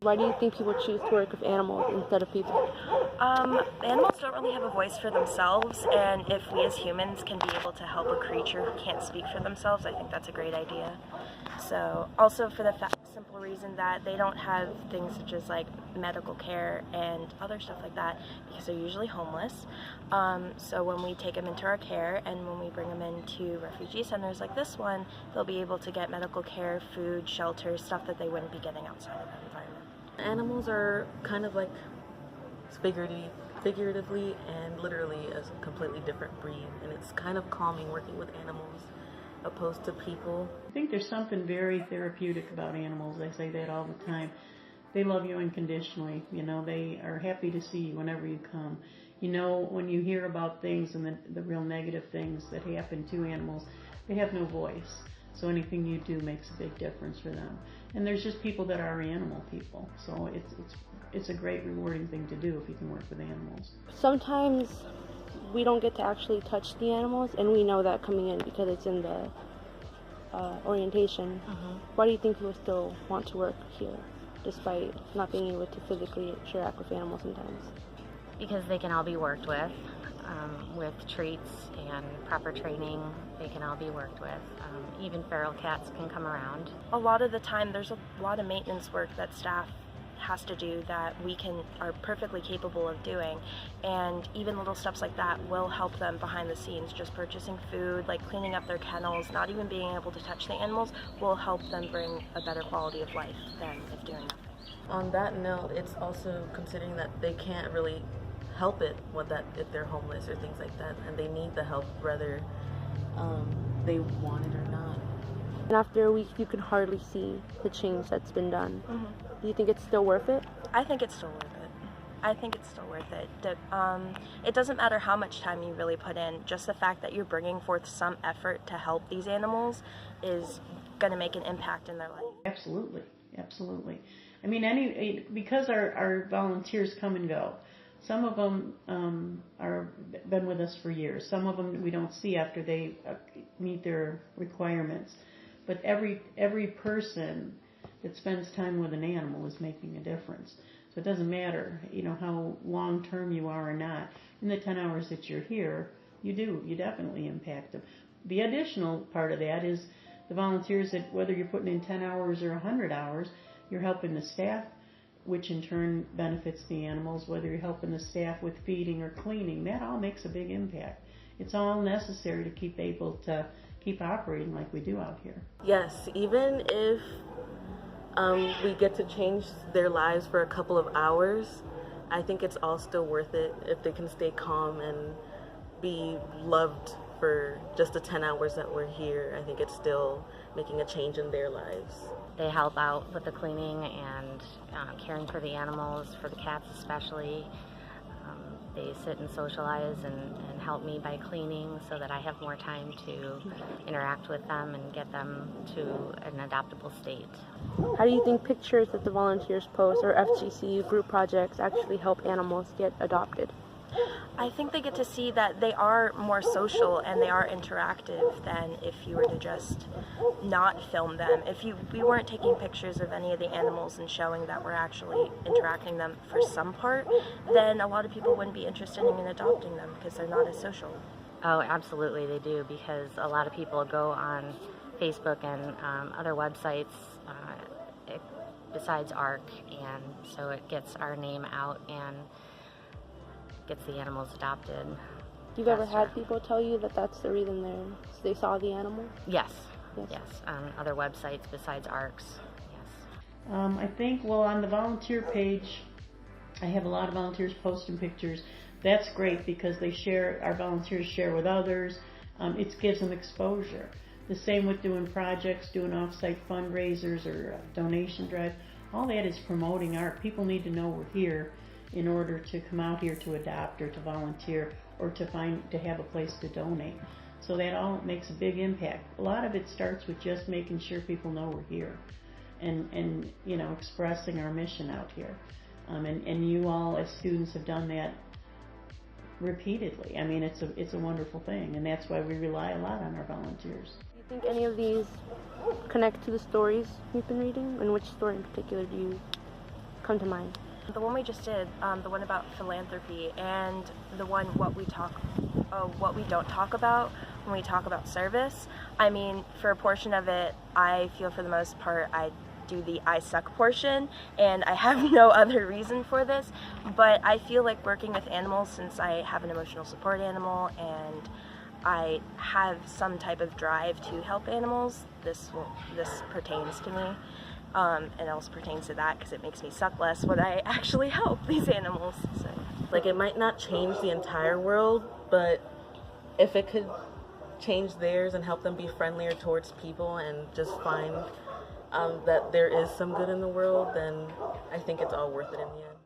Why do you think people choose to work with animals instead of people? Animals don't really have a voice for themselves, and if we as humans can be able to help a creature who can't speak for themselves, I think that's a great idea. So, also for the simple reason that they don't have things such as like medical care and other stuff like that, because they're usually homeless. So when we take them into our care and when we bring them into refugee centers like this one, they'll be able to get medical care, food, shelter, stuff that they wouldn't be getting outside of that environment. Animals are kind of like figuratively and literally a completely different breed, and it's kind of calming working with animals opposed to people. I think there's something very therapeutic about animals. I say that all the time. They love you unconditionally. You know, they are happy to see you whenever you come. You know, when you hear about things and the real negative things that happen to animals, they have no voice. So anything you do makes a big difference for them. And there's just people that are animal people. So it's a great rewarding thing to do if you can work with animals. Sometimes we don't get to actually touch the animals, and we know that coming in because it's in the orientation. Why do you think people still want to work here, despite not being able to physically interact with animals sometimes? Because they can all be worked with treats and proper training. They can all be worked with. Even feral cats can come around. A lot of the time there's a lot of maintenance work that staff has to do that we are perfectly capable of doing, and even little steps like that will help them behind the scenes. Just purchasing food, like cleaning up their kennels, not even being able to touch the animals will help them bring a better quality of life than if doing nothing. On that note, it's also considering that they can't really help it if they're homeless or things like that, and they need the help whether they want it or not. And after a week, you can hardly see the change that's been done. Do you think it's still worth it? I think it's still worth it. I think it's still worth it. It doesn't matter how much time you really put in. Just the fact that you're bringing forth some effort to help these animals is going to make an impact in their life. Absolutely, absolutely. I mean, because our volunteers come and go. Some of them are been with us for years. Some of them we don't see after they meet their requirements. But every person that spends time with an animal is making a difference. So it doesn't matter, you know, how long term you are or not. In the 10 hours that you're here, you definitely impact them. The additional part of that is the volunteers that whether you're putting in 10 hours or 100 hours, you're helping the staff, which in turn benefits the animals. Whether you're helping the staff with feeding or cleaning, that all makes a big impact. It's all necessary to keep able to keep operating like we do out here. Yes, even if we get to change their lives for a couple of hours, I think it's all still worth it if they can stay calm and be loved for just the 10 hours that we're here. I think it's still making a change in their lives. They help out with the cleaning and caring for the animals, for the cats especially. They sit and socialize and help me by cleaning so that I have more time to interact with them and get them to an adoptable state. How do you think pictures that the volunteers post or FGCU group projects actually help animals get adopted? I think they get to see that they are more social and they are interactive than if you were to just not film them. If we weren't taking pictures of any of the animals and showing that we're actually interacting them for some part, then a lot of people wouldn't be interested in adopting them because they're not as social. Oh, absolutely they do, because a lot of people go on Facebook and other websites besides ARK, and so it gets our name out and gets the animals adopted. You've ever had people tell you that that's the reason they saw the animal? Yes. On other websites besides ARK's. Yes. I think, well, on the volunteer page, I have a lot of volunteers posting pictures. That's great because our volunteers share with others. It gives them exposure. The same with doing projects, doing off-site fundraisers or donation drives. All that is promoting ARK. People need to know we're here in order to come out here to adopt or to volunteer or to have a place to donate. So that all makes a big impact. A lot of it starts with just making sure people know we're here and you know, expressing our mission out here. And you all as students have done that repeatedly. I mean, it's a wonderful thing, and that's why we rely a lot on our volunteers. Do you think any of these connect to the stories you've been reading? And which story in particular do you come to mind? The one we just did, the one about philanthropy, and the one what we don't talk about when we talk about service. I mean, for a portion of it, I feel for the most part I do the I suck portion, and I have no other reason for this, but I feel like working with animals, since I have an emotional support animal and I have some type of drive to help animals, this pertains to me. And also pertains to that because it makes me suck less when I actually help these animals. So. Like, it might not change the entire world, but if it could change theirs and help them be friendlier towards people and just find that there is some good in the world, then I think it's all worth it in the end.